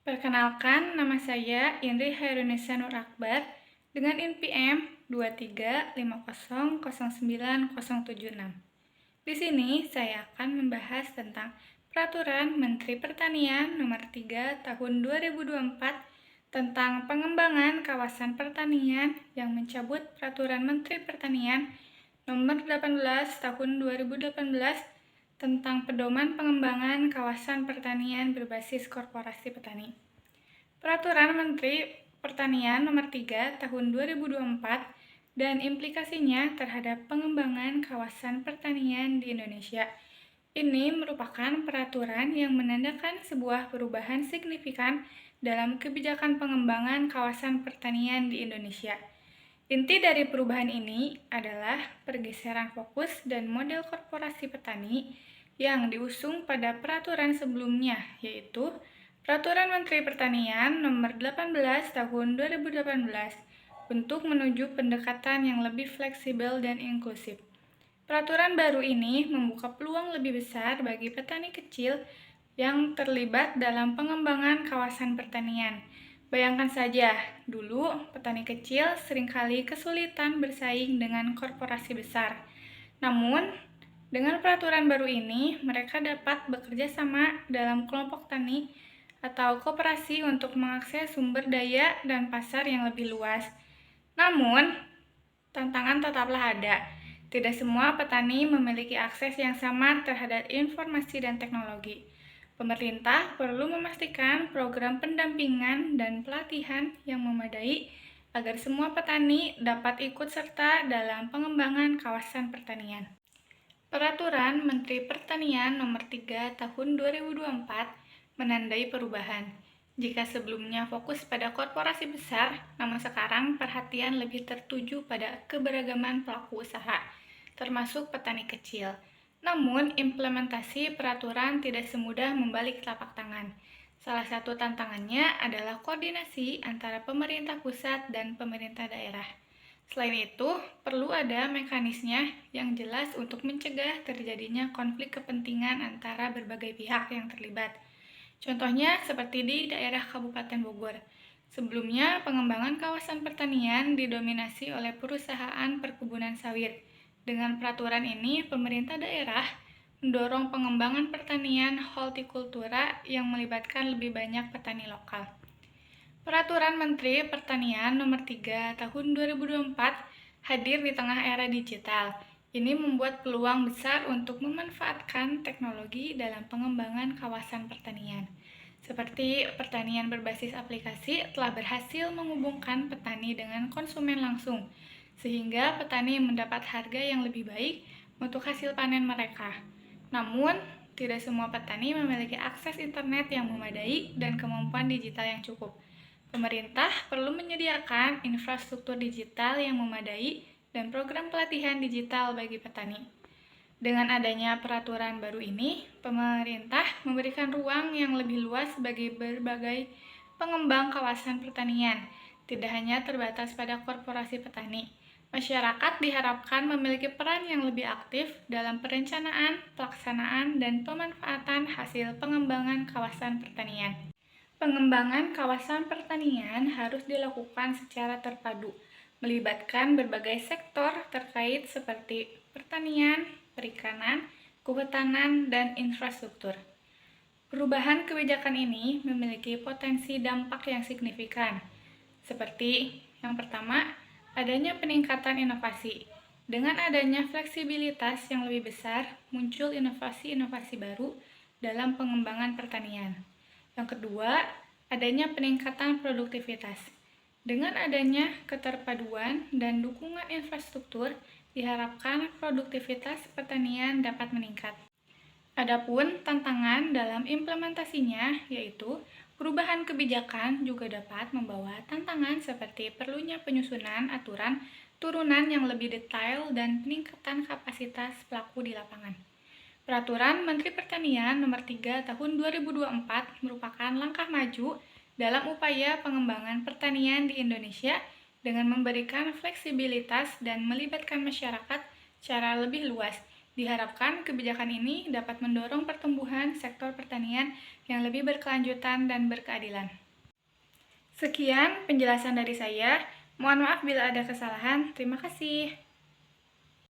Perkenalkan, nama saya Indri Hairunisa Nur Akbar dengan NPM 235009076. Di sini saya akan membahas tentang Peraturan Menteri Pertanian Nomor 3 Tahun 2024 tentang pengembangan kawasan pertanian yang mencabut Peraturan Menteri Pertanian Nomor 18 Tahun 2018 tentang pedoman pengembangan kawasan pertanian berbasis korporasi petani. Peraturan Menteri Pertanian Nomor 3 Tahun 2024 dan implikasinya terhadap pengembangan kawasan pertanian di Indonesia. Ini merupakan peraturan yang menandakan sebuah perubahan signifikan dalam kebijakan pengembangan kawasan pertanian di Indonesia. Inti dari perubahan ini adalah pergeseran fokus dan model korporasi petani yang diusung pada peraturan sebelumnya, yaitu Peraturan Menteri Pertanian Nomor 18 Tahun 2018 untuk menuju pendekatan yang lebih fleksibel dan inklusif. Peraturan baru ini membuka peluang lebih besar bagi petani kecil yang terlibat dalam pengembangan kawasan pertanian. Bayangkan saja, dulu petani kecil seringkali kesulitan bersaing dengan korporasi besar. Namun, dengan peraturan baru ini, mereka dapat bekerja sama dalam kelompok tani atau koperasi untuk mengakses sumber daya dan pasar yang lebih luas. Namun, tantangan tetaplah ada. Tidak semua petani memiliki akses yang sama terhadap informasi dan teknologi. Pemerintah perlu memastikan program pendampingan dan pelatihan yang memadai agar semua petani dapat ikut serta dalam pengembangan kawasan pertanian. Peraturan Menteri Pertanian Nomor 3 Tahun 2024 menandai perubahan. Jika sebelumnya fokus pada korporasi besar, namun sekarang perhatian lebih tertuju pada keberagaman pelaku usaha, termasuk petani kecil. Namun, implementasi peraturan tidak semudah membalik telapak tangan. Salah satu tantangannya adalah koordinasi antara pemerintah pusat dan pemerintah daerah. Selain itu, perlu ada mekanisme yang jelas untuk mencegah terjadinya konflik kepentingan antara berbagai pihak yang terlibat. Contohnya seperti di daerah Kabupaten Bogor. Sebelumnya, pengembangan kawasan pertanian didominasi oleh perusahaan perkebunan sawit. Dengan peraturan ini, pemerintah daerah mendorong pengembangan pertanian hortikultura yang melibatkan lebih banyak petani lokal. Peraturan Menteri Pertanian Nomor 3 Tahun 2024 hadir di tengah era digital. Ini membuat peluang besar untuk memanfaatkan teknologi dalam pengembangan kawasan pertanian. Seperti pertanian berbasis aplikasi telah berhasil menghubungkan petani dengan konsumen langsung, sehingga petani mendapat harga yang lebih baik untuk hasil panen mereka. Namun, tidak semua petani memiliki akses internet yang memadai dan kemampuan digital yang cukup. Pemerintah perlu menyediakan infrastruktur digital yang memadai dan program pelatihan digital bagi petani. Dengan adanya peraturan baru ini, pemerintah memberikan ruang yang lebih luas bagi berbagai pengembang kawasan pertanian, tidak hanya terbatas pada korporasi petani. Masyarakat diharapkan memiliki peran yang lebih aktif dalam perencanaan, pelaksanaan, dan pemanfaatan hasil pengembangan kawasan pertanian. Pengembangan kawasan pertanian harus dilakukan secara terpadu, melibatkan berbagai sektor terkait seperti pertanian, perikanan, kehutanan, dan infrastruktur. Perubahan kebijakan ini memiliki potensi dampak yang signifikan, seperti yang pertama, adanya peningkatan inovasi. Dengan adanya fleksibilitas yang lebih besar, muncul inovasi-inovasi baru dalam pengembangan pertanian. Yang kedua, adanya peningkatan produktivitas. Dengan adanya keterpaduan dan dukungan infrastruktur, diharapkan produktivitas pertanian dapat meningkat. Adapun tantangan dalam implementasinya, yaitu perubahan kebijakan juga dapat membawa tantangan seperti perlunya penyusunan aturan turunan yang lebih detail dan peningkatan kapasitas pelaku di lapangan. Peraturan Menteri Pertanian Nomor 3 Tahun 2024 merupakan langkah maju dalam upaya pengembangan pertanian di Indonesia dengan memberikan fleksibilitas dan melibatkan masyarakat secara lebih luas. Diharapkan kebijakan ini dapat mendorong pertumbuhan sektor pertanian yang lebih berkelanjutan dan berkeadilan. Sekian penjelasan dari saya. Mohon maaf bila ada kesalahan. Terima kasih.